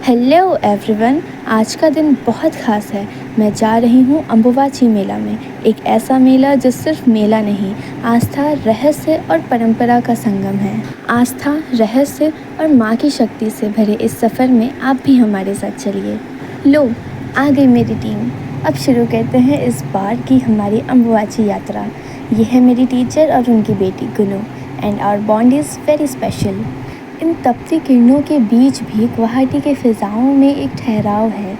Hello everyone. आज का दिन बहुत ख़ास है। मैं जा रही हूँ अम्बुबाची मेला में। एक ऐसा मेला जो सिर्फ मेला नहीं, आस्था, रहस्य और परंपरा का संगम है। आस्था, रहस्य और माँ की शक्ति से भरे इस सफ़र में आप भी हमारे साथ चलिए। लो, आ गई मेरी टीम। अब शुरू करते हैं इस बार की हमारी अम्बुबाची यात्रा। ये है मेरी टीचर और उनकी बेटी Gunu and our bond is very special. इन तपती किरणों के बीच भी गुवाहाटी के फिजाओं में एक ठहराव है,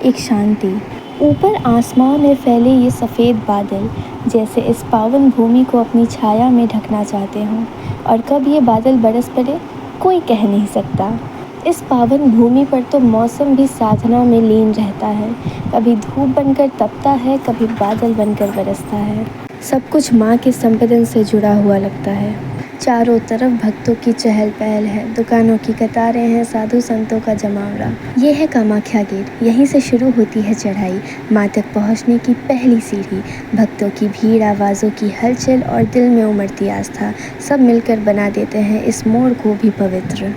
एक शांति। ऊपर आसमां में फैले ये सफ़ेद बादल जैसे इस पावन भूमि को अपनी छाया में ढकना चाहते हों, और कब ये बादल बरस पड़े कोई कह नहीं सकता। इस पावन भूमि पर तो मौसम भी साधना में लीन रहता है। कभी धूप बनकर तपता है, कभी बादल बनकर बरसता है। सब कुछ माँ के संवेदन से जुड़ा हुआ लगता है। चारों तरफ भक्तों की चहल पहल है, दुकानों की कतारें हैं, साधु संतों का जमावड़ा। ये है कामाख्या गेट। यहीं से शुरू होती है चढ़ाई, माँ तक पहुँचने की पहली सीढ़ी। भक्तों की भीड़, आवाज़ों की हलचल और दिल में उमड़ती आस्था, सब मिलकर बना देते हैं इस मोड़ को भी पवित्र।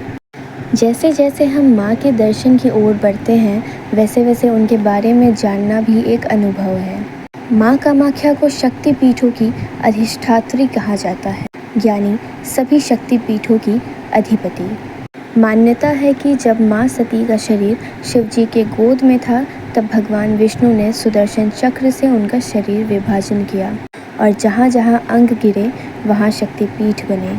जैसे जैसे हम माँ के दर्शन की ओर बढ़ते हैं, वैसे वैसे उनके बारे में जानना भी एक अनुभव है। माँ कामाख्या को शक्ति पीठों की अधिष्ठात्री कहा जाता है, यानी सभी शक्ति पीठों की अधिपति। मान्यता है कि जब माँ सती का शरीर शिवजी के गोद में था, तब भगवान विष्णु ने सुदर्शन चक्र से उनका शरीर विभाजन किया, और जहाँ जहाँ अंग गिरे वहाँ शक्तिपीठ बने।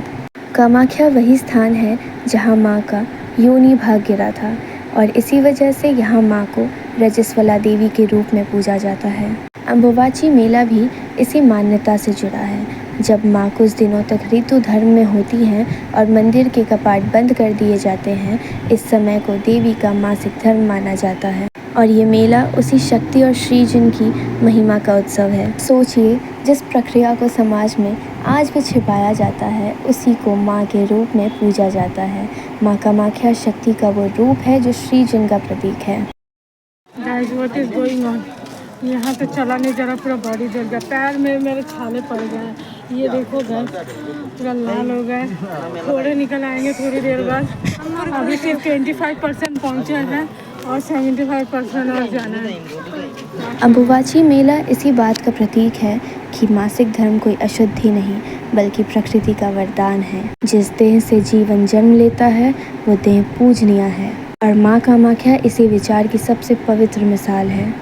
कामाख्या वही स्थान है जहाँ माँ का योनि भाग गिरा था, और इसी वजह से यहाँ माँ को रजस्वला देवी के रूप में पूजा जाता है। अम्बुबाची मेला भी इसी मान्यता से जुड़ा है। जब माँ कुछ दिनों तक ऋतु धर्म में होती हैं और मंदिर के कपाट बंद कर दिए जाते हैं, इस समय को देवी का मासिक धर्म माना जाता है, और ये मेला उसी शक्ति और श्रीजन की महिमा का उत्सव है। सोचिए, जिस प्रक्रिया को समाज में आज भी छिपाया जाता है, उसी को माँ के रूप में पूजा जाता है। माँ कामाख्या शक्ति का वो रूप है जो श्रीजन का प्रतीक है। यहाँ तो चला नहीं जा रहा, पूरा बॉडी जल गया, पैर में मेरे छाले पड़ गए। ये देखो घर पूरा लाल हो गए, थोड़े निकल आएंगे थोड़ी देर बाद। अभी सिर्फ 25% पहुँचे हैं और 75% और जाना है। अम्बुबाची मेला इसी बात का प्रतीक है कि मासिक धर्म कोई अशुद्धि नहीं, बल्कि प्रकृति का वरदान है। जिस देह से जीवन जन्म लेता है, वो देह पूजनीय है, और माँ कामाख्या इसी विचार की सबसे पवित्र मिसाल है।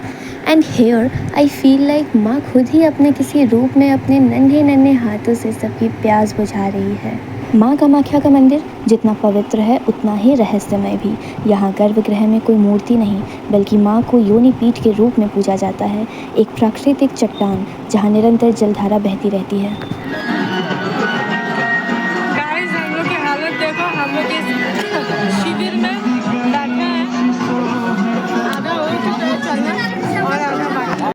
And here I feel like माँ खुद ही अपने किसी रूप में अपने नन्हे नन्हे हाथों से सबकी प्यास बुझा रही है। माँ कामाख्या का मंदिर जितना पवित्र है, उतना ही रहस्यमय भी। यहाँ गर्भगृह में कोई मूर्ति नहीं, बल्कि माँ को योनि पीठ के रूप में पूजा जाता है, एक प्राकृतिक चट्टान जहाँ निरंतर जलधारा बहती रहती है। गाइस, हम लोग की हालत देखो, हम लोग इस शिविर में बैठे हैं, आधा हो चुका है चलना और आधा बाकी।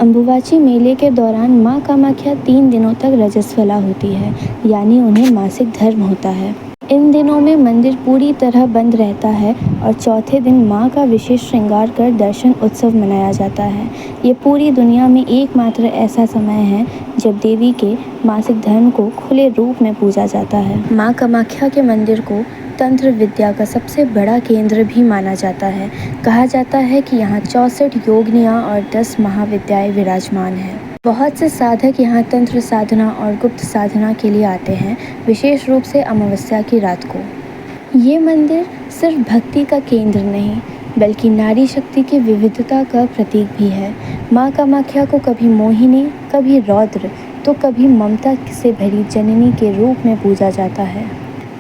अम्बुबाची मेले के दौरान माँ कामाख्या 3 दिनों तक रजस्वला होती है, यानी उन्हें मासिक धर्म होता है। इन दिनों में मंदिर पूरी तरह बंद रहता है, और चौथे दिन माँ का विशेष श्रृंगार कर दर्शन उत्सव मनाया जाता है। ये पूरी दुनिया में एकमात्र ऐसा समय है जब देवी के मासिक धर्म को खुले रूप में पूजा जाता है। माँ कामाख्या के मंदिर को तंत्र विद्या का सबसे बड़ा केंद्र भी माना जाता है। कहा जाता है कि यहाँ 64 योगिनियाँ और 10 महाविद्याएं विराजमान हैं। बहुत से साधक यहाँ तंत्र साधना और गुप्त साधना के लिए आते हैं, विशेष रूप से अमावस्या की रात को। ये मंदिर सिर्फ भक्ति का केंद्र नहीं, बल्कि नारी शक्ति की विविधता का प्रतीक भी है। माँ कामाख्या को कभी मोहिनी, कभी रौद्र, तो कभी ममता से भरी जननी के रूप में पूजा जाता है।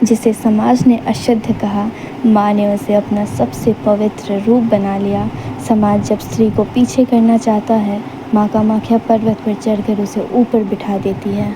जिसे समाज ने अशुद्ध कहा, माँ ने उसे अपना सबसे पवित्र रूप बना लिया। समाज जब स्त्री को पीछे करना चाहता है, माँ कामाख्या पर्वत पर चढ़कर उसे ऊपर बिठा देती है।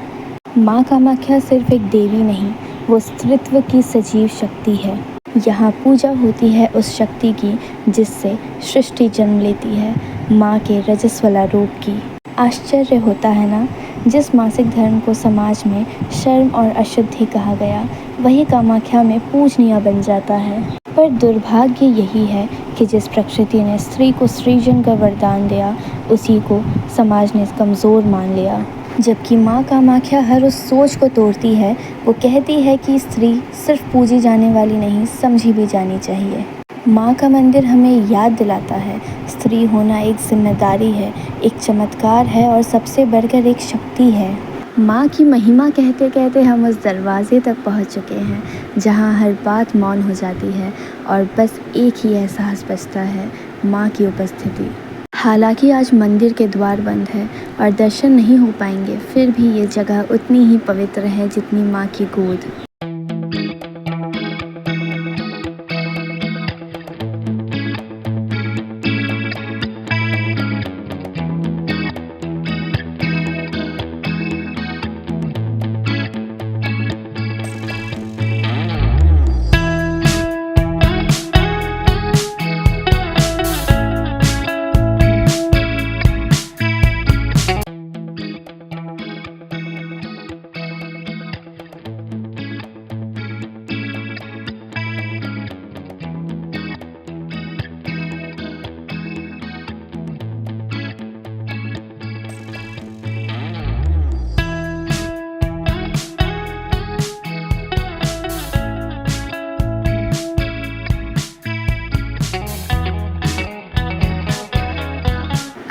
माँ कामाख्या सिर्फ एक देवी नहीं, वो स्त्रीत्व की सजीव शक्ति है। यहाँ पूजा होती है उस शक्ति की जिससे सृष्टि जन्म लेती है, माँ के रजस्वला रूप की। आश्चर्य होता है ना, जिस मासिक धर्म को समाज में शर्म और अशुद्धि कहा गया, वही कामाख्या में पूजनीय बन जाता है। पर दुर्भाग्य यही है कि जिस प्रकृति ने स्त्री को सृजन का वरदान दिया, उसी को समाज ने कमज़ोर मान लिया। जबकि माँ कामाख्या हर उस सोच को तोड़ती है। वो कहती है कि स्त्री सिर्फ पूजी जाने वाली नहीं, समझी भी जानी चाहिए। माँ का मंदिर हमें याद दिलाता है स्त्री होना एक जिम्मेदारी है, एक चमत्कार है और सबसे बढ़कर एक शक्ति है। माँ की महिमा कहते कहते हम उस दरवाजे तक पहुँच चुके हैं जहाँ हर बात मौन हो जाती है और बस एक ही एहसास बचता है, माँ की उपस्थिति। हालांकि आज मंदिर के द्वार बंद है और दर्शन नहीं हो पाएंगे, फिर भी ये जगह उतनी ही पवित्र है जितनी माँ की गोद।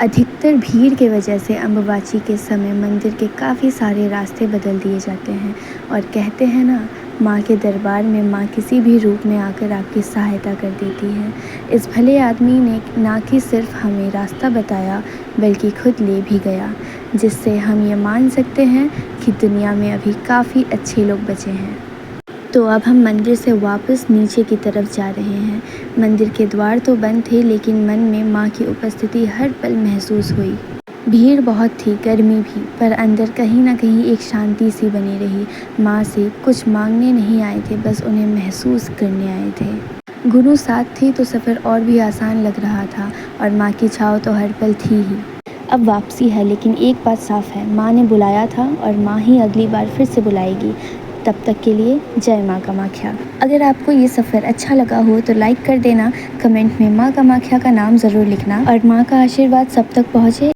अधिकतर भीड़ के वजह से अम्बुबाची के समय मंदिर के काफ़ी सारे रास्ते बदल दिए जाते हैं और कहते हैं ना, माँ के दरबार में माँ किसी भी रूप में आकर आपकी सहायता कर देती है। इस भले आदमी ने ना कि सिर्फ हमें रास्ता बताया बल्कि खुद ले भी गया, जिससे हम ये मान सकते हैं कि दुनिया में अभी काफ़ी अच्छे लोग बचे हैं। तो अब हम मंदिर से वापस नीचे की तरफ जा रहे हैं। मंदिर के द्वार तो बंद थे लेकिन मन में माँ की उपस्थिति हर पल महसूस हुई। भीड़ बहुत थी, गर्मी भी, पर अंदर कहीं ना कहीं एक शांति सी बनी रही। माँ से कुछ मांगने नहीं आए थे, बस उन्हें महसूस करने आए थे। गुरु साथ थी तो सफ़र और भी आसान लग रहा था और माँ की छाँव तो हर पल थी ही। अब वापसी है, लेकिन एक बात साफ है, माँ ने बुलाया था और माँ ही अगली बार फिर से बुलाएगी। तब तक के लिए जय माँ कामाख्या। अगर आपको ये सफ़र अच्छा लगा हो तो लाइक कर देना, कमेंट में माँ कामाख्या का नाम ज़रूर लिखना और माँ का आशीर्वाद सब तक पहुँचे।